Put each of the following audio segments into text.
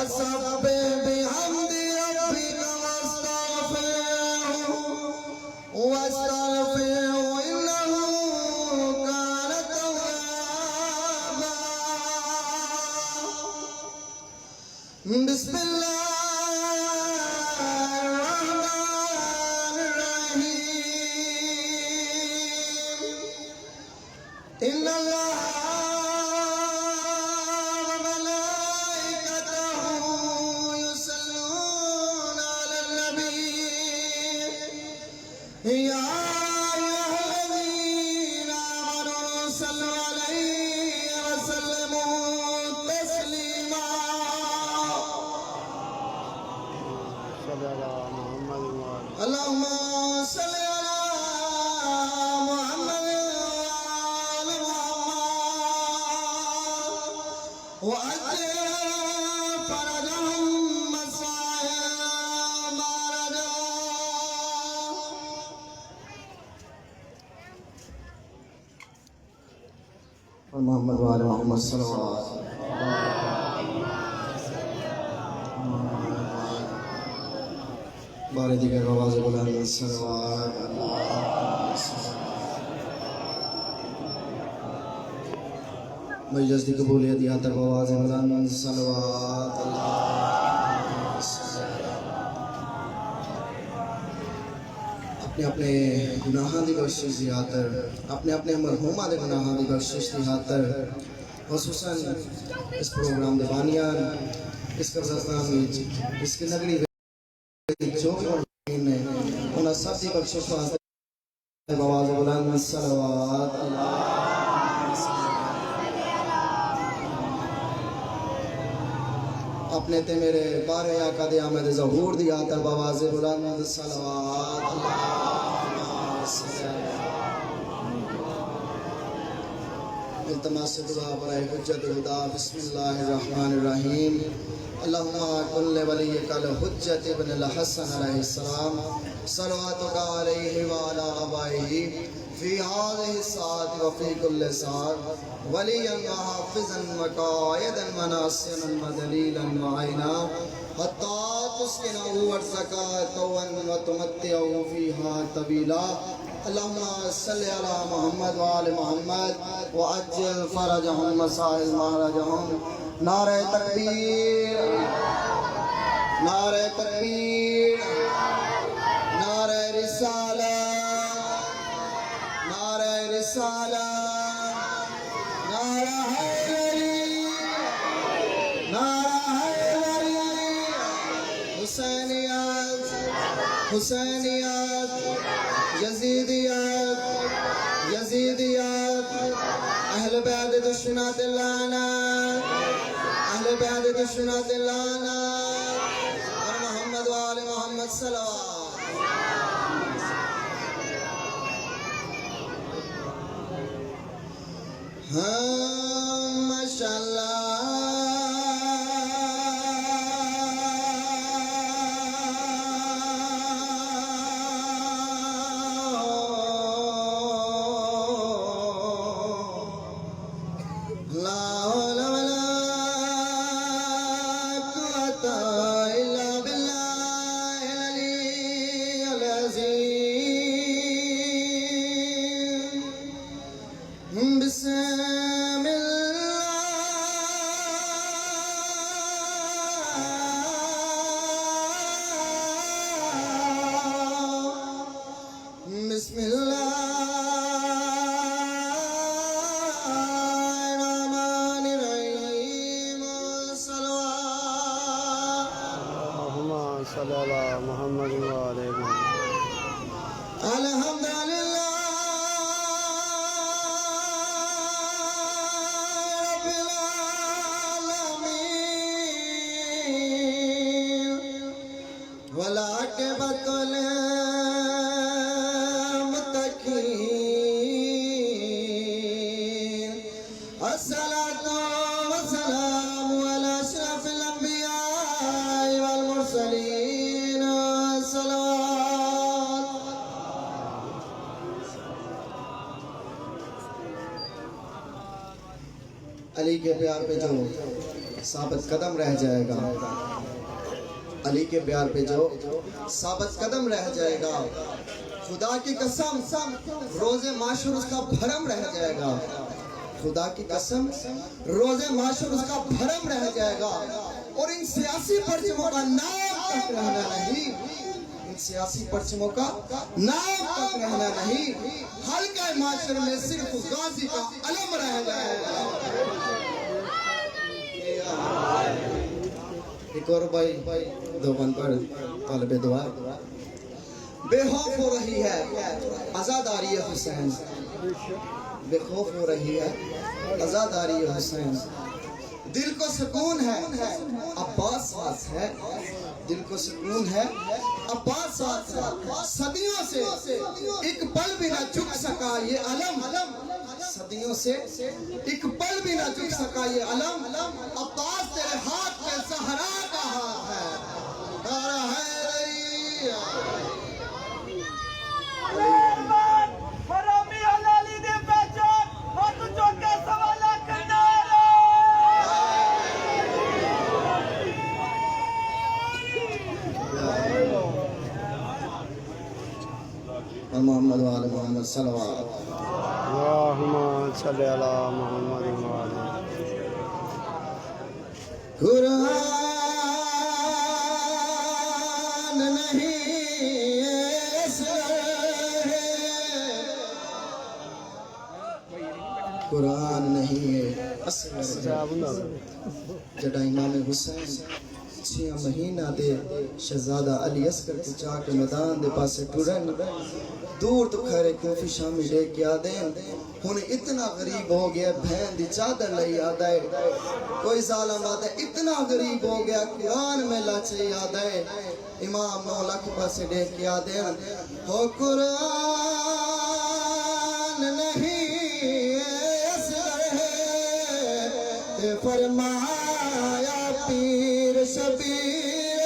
فسبح بحمد ربك واستغفره إنه كان توابا بسم الله الرحمن الرحيم إن الله يا أيها الذين آمنوا صلوا عليه وسلموا تسليما اللهم صل على محمد وآل محمد وأجل فرجهم مصائب محمد وآل محمد صلوات بارے دیگر آواز بلند صلوات مجلس دی قبولیت یا تر آواز بلند صلوات اپنے اپنے گناہاں دی بخشش دی خاطر اپنے اپنے مرحوماں دے گناہاں دی بخشش دی خاطر خصوصاً اس پروگرام دے بانیان اس قبرستان وچ اس کی نگری جو بھی مرحومین نے انہاں سب دی بخشش واسطے آواز بلند صلوات اپنے تے میرے بارے آقا دے آمد ظہور دی آتر بواز بلند صلوات التماس دعا برائے حجت خدا بسم اللہ الرحمن الرحیم اللہم کل ولیک الحجت ابن الحسن علیہ السلام صلواتک علیہ وعلا آبائہ فی هذه الساعة وفي كل ساعة وليا وحافظا وقائدا وناصرا ودليلا وعينا حتى تسكنه ارزقا طوعا وتمتعه فيها طويلا اللهم صل على محمد وآل محمد وعجل فرجهم مسائل مهرجهم نعرہ تکبیر نعرہ تکبیر نعرہ رسالت نعرہ رسالت نعرہ حیدری نعرہ حیدری حسینیت حسینیت یزیدیت یزیدیت اہل بیت دشمنات اللعنت اہل بیت دشمنات اللعنت اور محمد وآل محمد صلوات ماشاءاللہ لا حول ولا قوة إلا بالله العلي العظيم بسم الله بسم الله صلی اللہ محمد وآلہ محمد الحمدللہ رب العالمین والعاقبۃ للمتقین الصلاۃ والسلام علی اشرف الانبیاء والمرسلین صلوات علی کے پیار پہ جو ثابت قدم رہ جائے گا، علی کے پیار پہ جو ثابت قدم رہ جائے گا، خدا کی قسم روز معاشر اس کا بھرم رہ جائے گا، خدا کی قسم روز معاشر اس کا بھرم رہ جائے گا، اور ان سیاسی پرچموں کا نام تک رہنا نہیں، ان سیاسی پرچموں کا نام تک رہنا نہیں، حلقہ معاشر میں صرف غازی کا علم رہ جائے گا۔ ایک اور بھائی دوبن پر طالب دعا، بے خوف ہو رہی ہے عزاداری حسین، بے خوف ہو رہی ہے عزاداری حسین، دل کو سکون ہے عباس ساتھ ہے، دل کو سکون ہے عباس ساتھ ہے، صدیوں سے ایک پل بھی نہ جھک سکا یہ علم، صدیوں سے ایک پل بھی نہ جھک سکا یہ علم، عباس تیرے ہاتھ پہ زہرا کا ہاتھ ہے، نعرہ حیدری۔ حرامی حلالی دے پہچان ہاتھ چوکے سوالا کرنا محمد وآل محمد صلوات اللہم صلی علی محمد وآلہ قرآن نہیں قرآن نہیں ہے اصغر جڑا امام حسین 6 مہینہ دے شہزادہ علی اصغر کو چاہ کے میدان دے پاسے ٹرن دور تو کھرے کوفی شامی لے کے آدیں ہن اتنا غریب ہو گیا بہن دی چادر لئی آدھے کوئی ظالم آدھے اتنا غریب ہو گیا قرآن میں لاچے آدھے امام 9 لاکھ پاسے لے کے آدیں ہو قرآن نہیں فرمایا پیر شبیر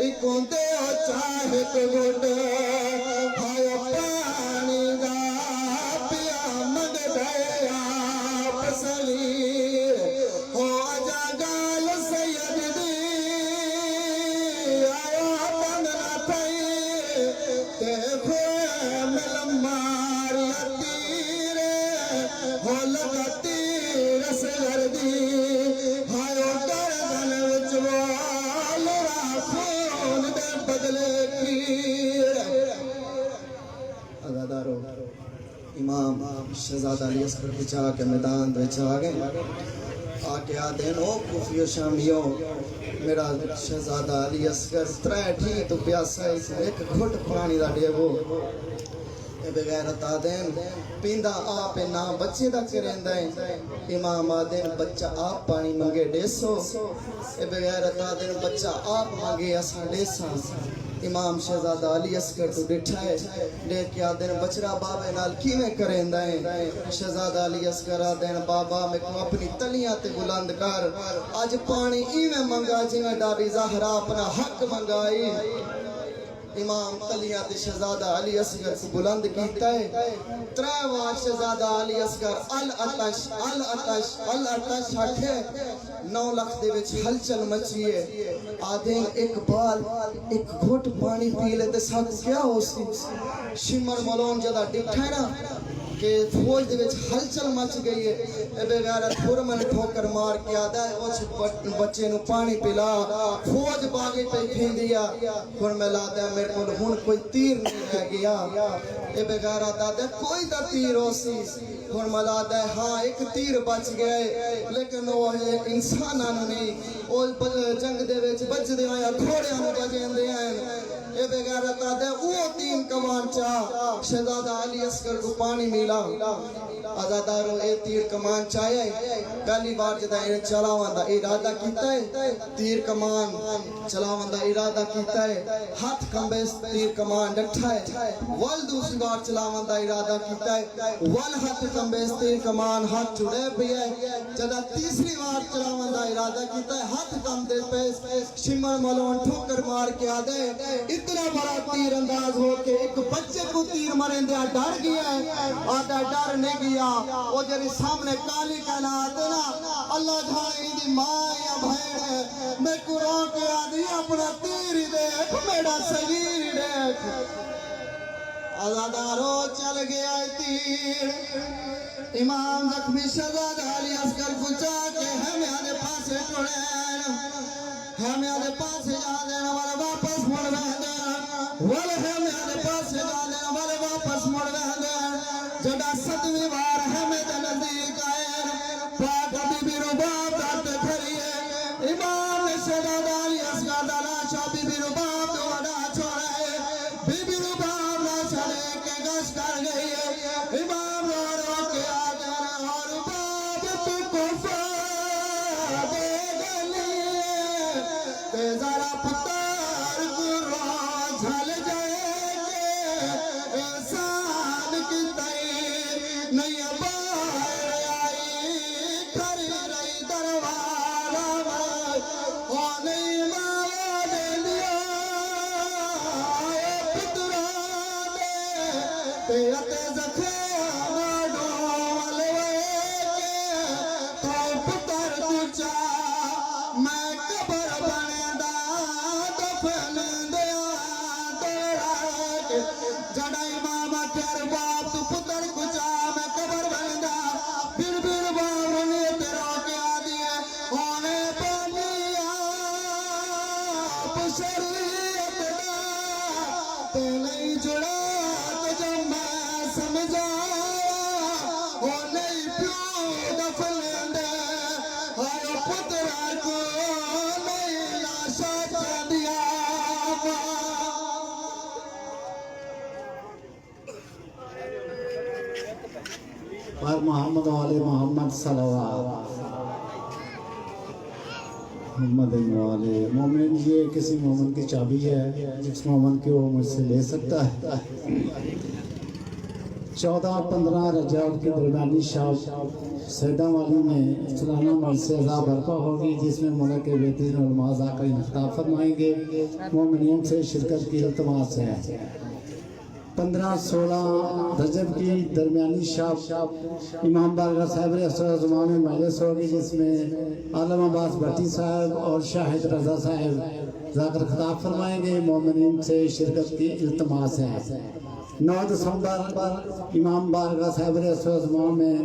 ایکوں دے چاہے تو گھٹ ہائے پانی دا پیا مد دے آپ سلیر ہو آجا گال سید دی آیا بندنا تھئی تے کھوئے مل ماری تیر ہو لگا تیر اصغر دی ہائے گردن وچ وال خون دے بدلے کی عزادارو امام شہزادہ علی اصغر کو چاہ کے میدان دے چاہ گئے آکے آدھیں او کوفیو شامیوں میرا شہزادہ علی اصغر ترے ٹھی تو پیاسا ایک گھٹ پانی دا ڈیبو بغیرت آدین پیندہ آپ نا بچے دا کریں دائیں امام آدین بچہ آپ پانی منگے ڈیسو بغیرت آدین بچہ آپ منگے اساں ڈیساں امام شہزادہ علی اصغر تو ڈٹھائے دیکھ کے آدین بچرا بابے نال کی میں کریں دائیں شہزادہ علی اصغر آدین بابا میں کو اپنی تلیاں تے بلند کر آج پانی ایویں منگا جی میں ڈابی زہرا اپنا حق منگائی امام تلیاں تے شہزادہ علی اصغر کو بلند کیتا ہے 3 وار شہزادہ علی اصغر العطش العطش العطش ہٹھے 9 لاکھ دے وچ ہلچل مچیے آدھیں ایک بال ایک گھٹ پانی پی لے تے سب کیا ہو سی شمر ملون جدا ڈٹھا نا کہ فوج دے وچ ہلچل مچ گئی ہے اے بغیرت پرمن ٹھوکر مار کے آدھا ہے اس بچے نو پانی پلا فوج باغی پہ کھین دیا پھر میں لاتا ہے میرے کو ہون کوئی تیر نہیں رہ گیا اے بغیرت آدھا ہے کوئی تا تیر ہو سی پھر میں لاتا ہے ہاں ایک تیر بچ گئے لیکن وہ ہے انسانانو نہیں وہ جنگ دے وچ بچ دے آیا گھوڑے ہم بجیں دے ہیں اے بغیرت آدھا ہے وہ 3 کمان چاہ شہزادہ علی اصغر کو پانی ملا عزادارو اے تیر کمان چاہے پہلی بار جدا اے چلاوان دا ارادہ کیتا ہے تیر کمان چلاوان دا ارادہ کیتا ہے ہاتھ کمبے تیر کمان ڈٹھا ہے ول دوسری بار چلاوان دا ارادہ کیتا ہے ول ہاتھ کمبے تیر کمان ہاتھ چڑے بھی ہے جدا تیسری بار چلاوان دا ارادہ کیتا ہے ہاتھ کمبے پہ شمر ملون ٹھوکر مار کے آدھے اتنا بڑا تیر انداز ہو کے ایک بچے کو تیر مریں دیا ڈر گیا ہے آدھا ڈر نہیں گیا وہ جری سامنے کالی کہنا آتے نا اللہ جھائی دی ماں یا بھین میں کو رو کے آدھی اپنا تیری دیکھ میرا صغیر دیکھ آزادارو چل گیا تیر امام زخمی شہزاد علی اصغر کچا کے ہمیں آدھے پاسے ٹوڑین ہمیں آدھے پاسے جا دینا والا واپس مڑ بہن والے ہمیں آدھے پاسے جا دینا والے واپس مڑ بہن جڑا صدوی بار ہمیں دے نزدیک آئے پاک بی بی رباب داتے کھریے امام شہزاد علی اصغر دلاشا بی بی رباب دو وڈا چھوڑے بی بی رباب لاشا لے کے گش کر گئی ہے امام رو کے آگے اور باب تو کفا دے گلی تے ذرا پتار کو رو جھل جائے گے انسان کی تئی نہیں باہر آئی کر رہی دروارہ او نہیں مانے لیا پترا دے تیرتے زخم ڈوالوے کے تو پتر کچا میں قبر بندا دفن دیا دوڑا کے جڑا امام کر باپ تو پتر کچا میں قبر بندا بیر بیر باور نے تیرا کے آدھیے ہونے بنیا شریعت دا تے نہیں جڑا تو جب میں سمجھایا وہ نہیں پیو دفن دے ہر پترا کو نہیں لاشا چا دیا پر محمد والے محمد صلوات محمد والے مومن یہ کسی مومن کی چابی ہے جس مومن کی وہ مجھ سے لے سکتا ہے 14-15 رجب کی درمیانی شب سیدہ والی میں سالانہ مجلس عزا برپا ہوگی جس میں ملک کے بہترین علماء ذاکرین خطاب فرمائیں گے مومنین سے شرکت کی التماس ہے 15-16 رجب کی درمیانی شب امام بارگاہ صاحب رسول میں مجلس ہوگی جس میں عالم عباس بھٹی صاحب اور شاہد رضا صاحب ذاکر خطاب فرمائیں گے مومنین سے شرکت کی التماس ہے 9 دسمبر امام بارگاہ صاحب رسول میں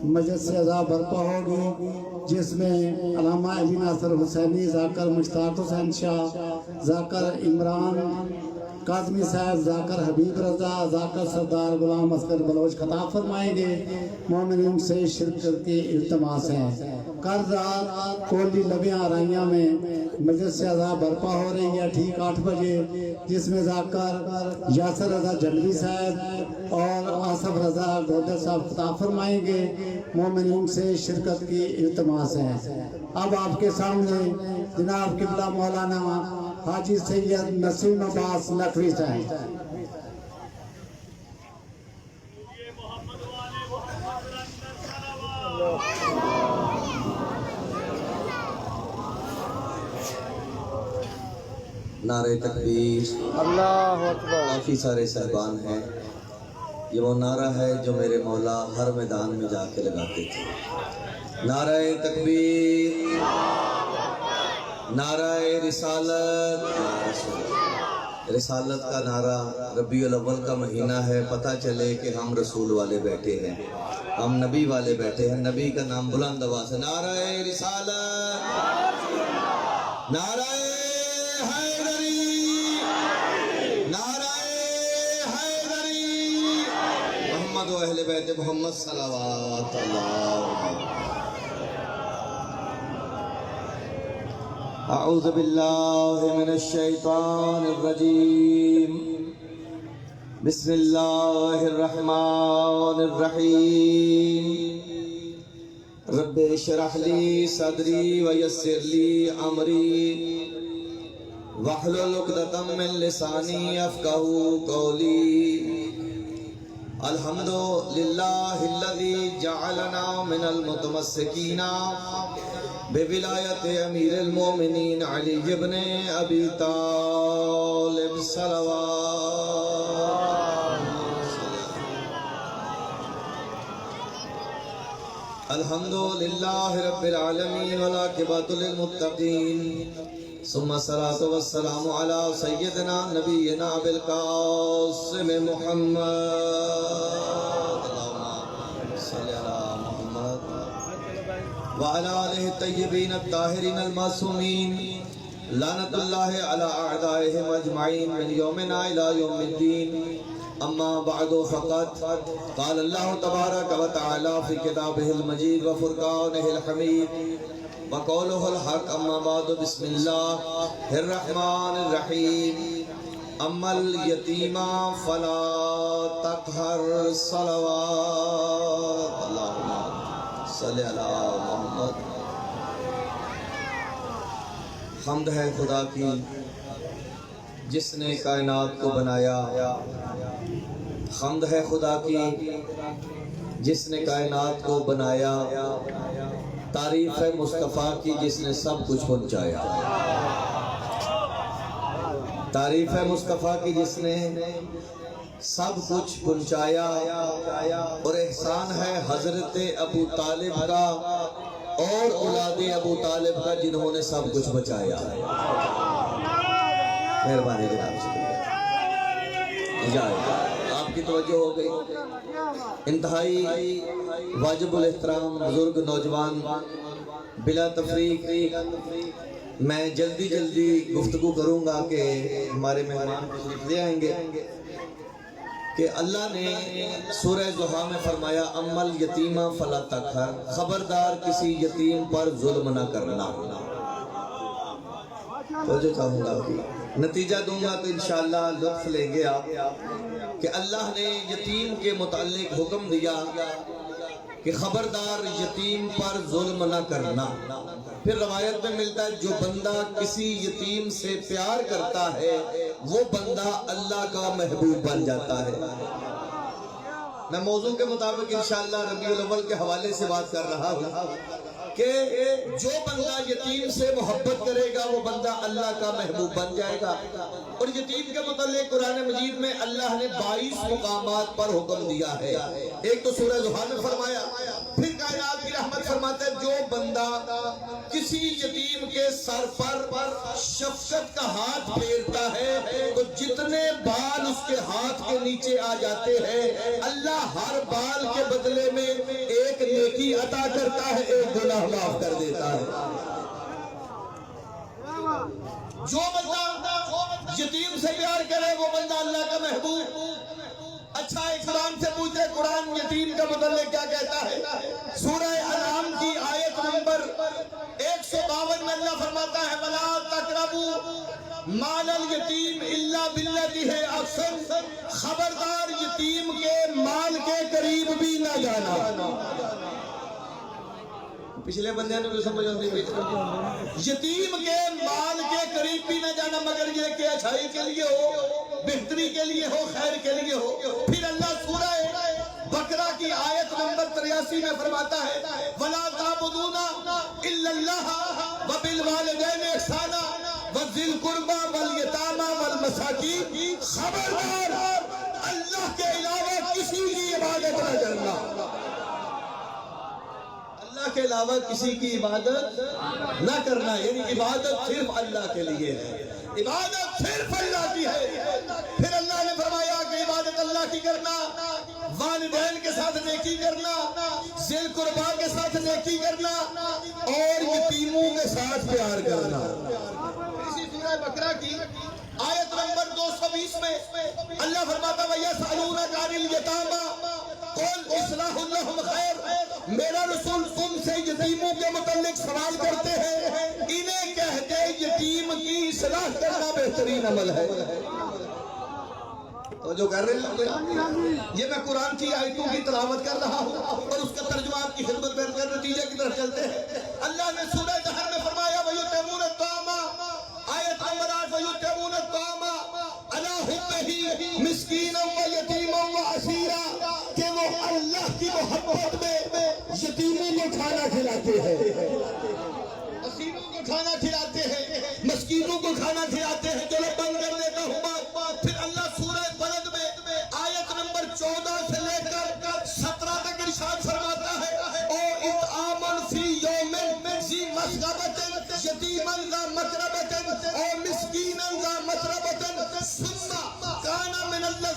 مجلس عزا برپا ہوگی جس میں علامہ علی ناصر حسینی ذاکر مشتاق حسین شاہ ذاکر عمران کاظمی صاحب ذاکر حبیب رضا ذاکر سردار غلام اصغر بلوچ خطاب فرمائیں گے مومنین سے شرکت کی التماس ہے کل رات کولی لبیاں آرائیاں میں مجلس عزا برپا ہو رہی ہے ٹھیک 8 بجے جس میں ذاکر یاسر رضا جنگی صاحب اور آصف رضا گودر صاحب خطاب فرمائیں گے مومنین سے شرکت کی التماس ہے اب آپ کے سامنے جناب قبلہ مولانا حاجی سید نسیم عباس نقوی صاحب نعرہ تکبیر اللہ اکبر کافی سارے صاحبان ہیں یہ وہ نعرہ ہے جو میرے مولا ہر میدان میں جا کے لگاتے تھے نعرہ تکبیر نعرہ رسالت رسالت کا نعرہ ربیع الاول کا مہینہ ہے پتہ چلے کہ ہم رسول والے بیٹھے ہیں ہم نبی والے بیٹھے ہیں نبی کا نام بلند آواز ہے نعرہ رسالت نعرہ حیدری نعرہ حیدری محمد و اہل بیت محمد صلوات اللہ اعوذ باللہ من الشیطان الرجیم بسم اللہ الرحمن الرحیم رب اشرح لی صدری ویسر لی امری واحلل عقدۃ من لسانی یفقہوا قولی الحمدللہ الذی جعلنا من المتمسکین بولایت امیر المومنین علی ابن ابی طالب صلوات الحمدللہ رب العالمین والعاقبۃ للمتقین ثم الصلاۃ والسلام علی سیدنا نبینا بالقاسم محمد اللہم صلی علی محمد وعلی آلہ الطیبین الطاہرین المعصومین لعنت اللہ علی اعدائہم اجمعین من یومنا الی یوم الدین اما بعد فقط قال اللہ تبارک و تعالی فی کتابہ المجید و فرقانہ الحمید وقولہ الحق اما بعد بسم اللہ الرحمن الرحیم اما الیتیم فلا تقہر صلوات اللہم صلی علی محمد۔ حمد ہے خدا کی جس نے کائنات کو بنایا، حمد ہے خدا کی جس نے کائنات کو بنایا، تعریف ہے مصطفیٰ کی جس نے سب کچھ پہنچایا، تعریف ہے مصطفیٰ کی جس نے سب کچھ پہنچایا، اور احسان ہے حضرت ابو طالب کا اور اولاد ابو طالب کا جنہوں نے سب کچھ بچایا۔ مہربانی جناب اجازت، آپ کی توجہ ہو گئی۔ انتہائی واجب الاحترام بزرگ نوجوان، بلا تفریق میں جلدی گفتگو کروں گا کہ ہمارے مہمان تشریف لے آئیں گے کہ اللہ نے سورہ ضحیٰ میں فرمایا اما الیتیم فلا تقہر، خبردار کسی یتیم پر ظلم نہ کرنا۔ توجہ چاہوں گا کہ نتیجہ دوں گا تو انشاءاللہ لطف لیں گے آپ کہ اللہ نے یتیم کے متعلق حکم دیا کہ خبردار یتیم پر ظلم نہ کرنا۔ پھر روایت میں ملتا ہے جو بندہ کسی یتیم سے پیار کرتا ہے وہ بندہ اللہ کا محبوب بن جاتا ہے۔ میں موضوع کے مطابق انشاءاللہ ربیع الاول کے حوالے سے بات کر رہا ہوں کہ جو بندہ یتیم سے محبت کرے گا وہ بندہ اللہ کا محبوب بن جائے گا۔ اور یتیم کے متعلق قرآن مجید میں اللہ نے 22 مقامات پر حکم دیا ہے۔ ایک تو سورہ ضحیٰ میں فرمایا، پھر کائنات کی رحمت فرماتا ہے جو بندہ کسی یتیم کے سر پر شفقت کا ہاتھ پھیرتا ہے تو جتنے بال اس کے ہاتھ کے نیچے آ جاتے ہیں اللہ ہر بال کے بدلے میں ایک نیکی عطا کرتا ہے، ایک گناہ معاف کر دیتا ہے۔ جو بندہ یتیم سے پیار کرے وہ بندہ اللہ کا محبوب۔ اچھا ایک قرآن سے پوچھے قرآن یتیم کا متعلق کیا کہتا ہے؟ سورہ انعام کی آیت نمبر 152 میں اللہ فرماتا ہے وَلَا تَقْرَبُوا مَالَ الْيَتِيمِ إِلَّا بِالَّتِي هِيَ أَحْسَنُ، خبردار یتیم کے مال کے قریب بھی نہ جانا۔ پچھلے بندے نے تو سمجھ نہیں، یتیم کے مال کے قریب بھی نہ جانا مگر یہ کہ اچھائی کے لیے ہو، بہتری کے لیے ہو، خیر کے لیے ہو۔ پھر اللہ سورہ بقرہ کی آیت نمبر 83 میں فرماتا ہے وَلَا تَعْبُدُونَ إِلَّا اللَّهَ وَبِالْوَالِدَيْنِ إِحْسَانًا وَذِي الْقُرْبَى وَالْيَتَامَى وَالْمَسَاكِينِ، خبردار اللہ کے علاوہ کسی کی عبادت نہ کرنا، اللہ کے علاوہ کسی کی عبادت نہ کرنا، یعنی عبادت صرف اللہ کے لیے ہے، عبادت صرف اللہ کی ہے۔ پھر اللہ نے فرمایا کہ عبادت اللہ کی کرنا، والدین کے ساتھ نیکی کرنا، ذی القربیٰ کے ساتھ نیکی کرنا اور یتیموں کے ساتھ پیار کرنا۔ اسی سورہ بقرہ کی آیت نمبر 220 میں اللہ فرماتا ہے وَيَسْأَلُونَكَ عَنِ الْيَتَامَى قُلْ إِصْلَاحٌ لَهُمْ خَيْرٌ، میرا رسول تم سے یتیموں کے متعلق سوال کرتے ہیں، انہیں کہتے یتیم کی اصلاح کرنا بہترین عمل ہے۔ تو جو کر رہے ہیں یہ میں قرآن کی آیتوں کی تلاوت کر رہا ہوں اور اس کا ترجمہ آپ کی خدمت میں کر نتیجے کی طرف چلتے ہیں۔ اللہ نے سورہ دہر میں فرمایا وَيُطْعِمُونَ الطَّعَامَ، آیت نمبر 8 وَيُطْعِمُونَ الطَّعَامَ عَلَىٰ حُبِّهِ مِسْكِینًا وَیَتِیمًا وَأَسِیرًا، کہ وہ اللہ کی محبت میں یتیموں کو کھانا کھلاتے ہیں، اسیروں کو کھانا کھلاتے ہیں، مسکینوں کو کھانا کھلاتے ہیں۔ چلو بند کر دیتا ہوں بات۔ پھر اللہ سورہ بلد میں آیت نمبر 14 سے لے کر 17 تک ارشاد فرماتا ہے او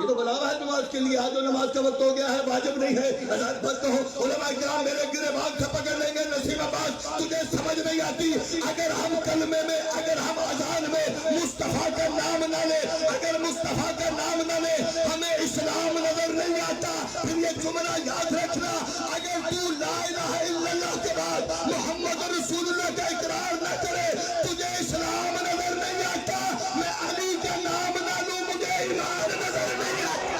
یہ تو بلاوا ہے نماز کے لیے. آج نماز کا وقت ہو گیا ہے, واجب نہیں ہے. اذان بند ہو. علماء کرام میرے گرے بھاگ سے پکڑ لیں گے. نصیب عباس تجھے سمجھ نہیں آتی. اگر ہم کلمے میں, اگر ہم اذان میں مصطفیٰ کا نام نہ لے, اگر مصطفیٰ کا نام نہ لے, ہمیں اسلام نظر نہیں آتا. پھر یہ جملہ یاد رکھنا, اگر تو لا الہ الا اللہ کے بعد محمد رسول اللہ کا اقرار نہ کرے, تجھے اسلام نظر نہیں آتا. میں علی کا نام نہ لوں, مجھے ایمان نظر نہیں آتا.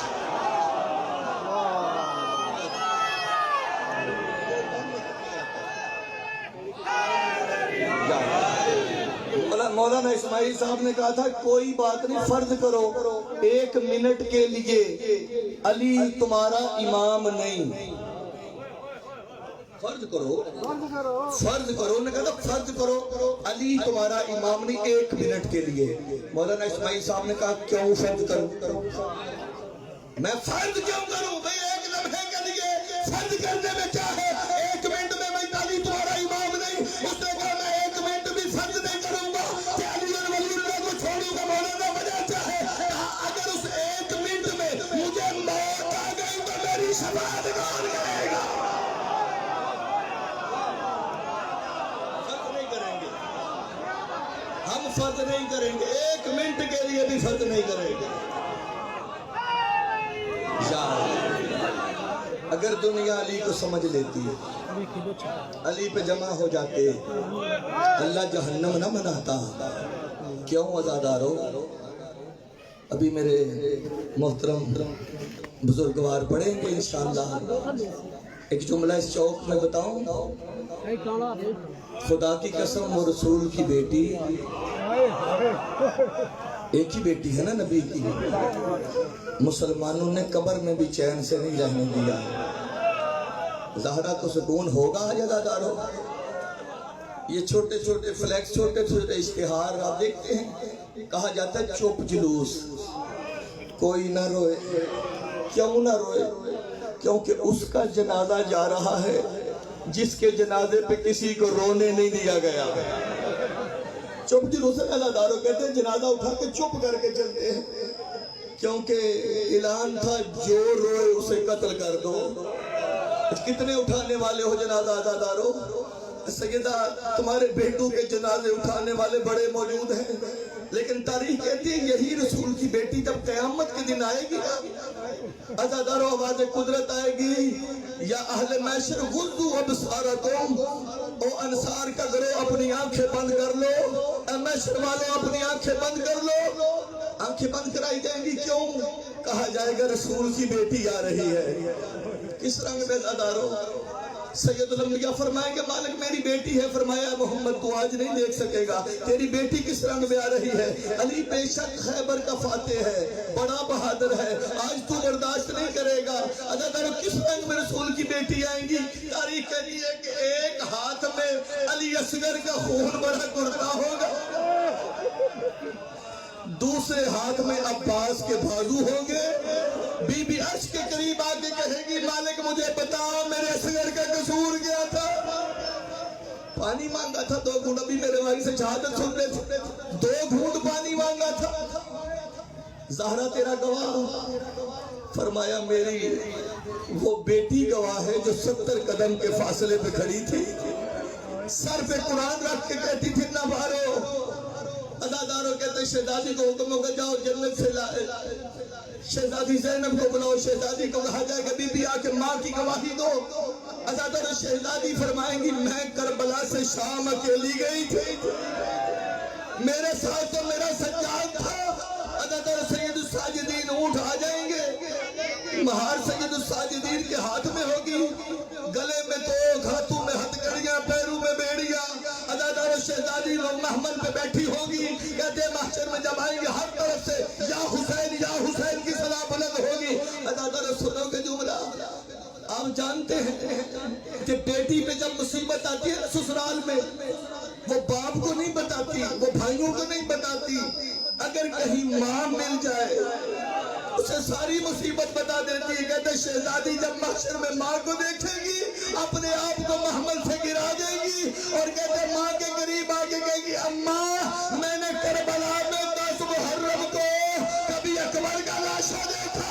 مولانا اسماعیل صاحب نے کہا تھا کوئی بات نہیں, فرض کرو 1 منٹ کے لیے علی تمہارا امام نہیں. فرض کرو, انہوں نے کہا تھا فرض کرو علی تمہارا امام نہیں 1 منٹ کے لیے. مولانا اسماعیل صاحب نے کہا کیوں فرض کروں, میں فرض کیوں کروں بھئی, 1 لمحے کے لیے فرض کرنے میں کیا ہے. 1 منٹ میں میں علی تمہارا امام نہیں. اس نے کہا میں 1 منٹ بھی فرض نہیں کروں گا کہ علی ولی اللہ کو چھوڑوں گا. مولانا وجہ کیا ہے, اگر اس 1 منٹ میں مجھے موت آ گئی تو میری شفاعت کون کرے گا. ہم فرض نہیں کریں گے, 1 منٹ کے لیے بھی فرض نہیں کریں گے. اگر دنیا علی کو سمجھ لیتی ہے, علی پہ جمع ہو جاتے, اللہ جہنم نہ بناتا. کیوں عزادارو, ابھی میرے محترم بزرگوار پڑھیں گے انشاءاللہ. ایک جملہ اس چوک میں بتاؤں, خدا کی قسم وہ رسول کی بیٹی, ایک ہی بیٹی ہے نا نبی کی, مسلمانوں نے قبر میں بھی چین سے نہیں رہنے دیا. زہرا کو سکون ہوگا عزادارو. یہ چھوٹے چھوٹے فلیکس, چھوٹے چھوٹے اشتہار آپ دیکھتے ہیں, کہا جاتا ہے چپ جلوس, کوئی نہ روئے. کیوں نہ روئے, کیونکہ اس کا جنازہ جا رہا ہے جس کے جنازے پہ کسی کو رونے نہیں دیا گیا. چپ جلوس عزادارو کہتے ہیں جنازہ اٹھا کے چپ کر کے چلتے ہیں, کیونکہ اعلان تھا جو روئے اسے قتل کر دو. کتنے اٹھانے والے ہو جنازہ عزادارو. سیدہ تمہارے بیٹوں کے جنازے اٹھانے والے بڑے موجود ہیں, لیکن تاریخ کہتی ہے یہی رسول کی بیٹی جب قیامت کے دن آئے گی عزادارو, آواز قدرت آئے گی, یا اہل محشر غضوا ابصارکم, او انصار کا گروہ اپنی آنکھیں بند کر لو, اے محشر والوں اپنی آنکھیں بند کر لو. آنکھیں بند کرائی جائیں گی, کیوں؟ کہا جائے گا رسول کی بیٹی آ رہی ہے. کس رنگ میں عزادارو, سید الانبیاء فرمائیں کہ مالک میری بیٹی ہے. فرمایا محمد تو آج نہیں دیکھ سکے گا, تیری بیٹی کس رنگ میں آ رہی ہے. علی بے شک خیبر کا فاتح ہے, بڑا بہادر ہے, آج تو برداشت نہیں کرے گا. عزادارو کس رنگ میں رسول کی بیٹی آئیں گی. تاریخ کہتی ہے کہ ایک ہاتھ میں علی اصغر کا خون بڑا کرتا ہوگا, دوسرے ہاتھ میں عباس کے بازو ہوں گے. بی بی عرش کے قریب آگے کہے گی مالک مجھے بتاؤ میرے اصغر کا قصور کیا تھا. پانی مانگا تھا 2 گھونٹ, ابھی میرے بھائی سے شہادت سن لے, 2 گھونٹ پانی مانگا تھا. زہرا تیرا گواہ, فرمایا میری وہ بیٹی گواہ ہے جو 70 قدم کے فاصلے پہ کھڑی تھی, سر پہ قرآن رکھ کے کہتی تھی نہ مارو. عزادارو کہتے شہزادی کو حکم ہوگا جاؤ جنت سے لائے, شہزادی زینب کو بلاؤ, شہزادی کو کہا جائے کہ بی بی آ کے ماں کی گواہی دو. عزادارو شہزادی فرمائیں گی میں کربلا سے شام اکیلی گئی تھی, میرے ساتھ تو میرا سجاد تھا. عزادارو سید الساجدین اونٹ آ جائیں گے, مہار سید الساجدین کے ہاتھ میں ہوگی, گلے میں توک, ہاتھوں میں ہتھکڑیاں, پیروں میں بیڑیاں. عزادارو شہزادی محمل پہ بیٹھی ہوگی, کہتے محشر میں جب آئیں گے ہر طرف سے یا حسین کی صدا بلند ہوگی. عزادارو سنو کہ جملہ آپ جانتے ہیں کہ بیٹی پہ جب مصیبت آتی ہے سسرال میں, وہ باپ کو نہیں بتاتی, وہ بھائیوں کو نہیں بتاتی. اگر کہیں ماں مل جائے اسے ساری مصیبت بتا دیتی ہے. کہتے شہزادی جب محشر میں ماں کو دیکھے گی اپنے آپ کو محمل سے گرا دے گی, اور کہتے ماں کے قریب آگے کہے گی اماں میں نے کربلا میں 10 محرم کو کبھی اکبر کا لاشا دیکھا,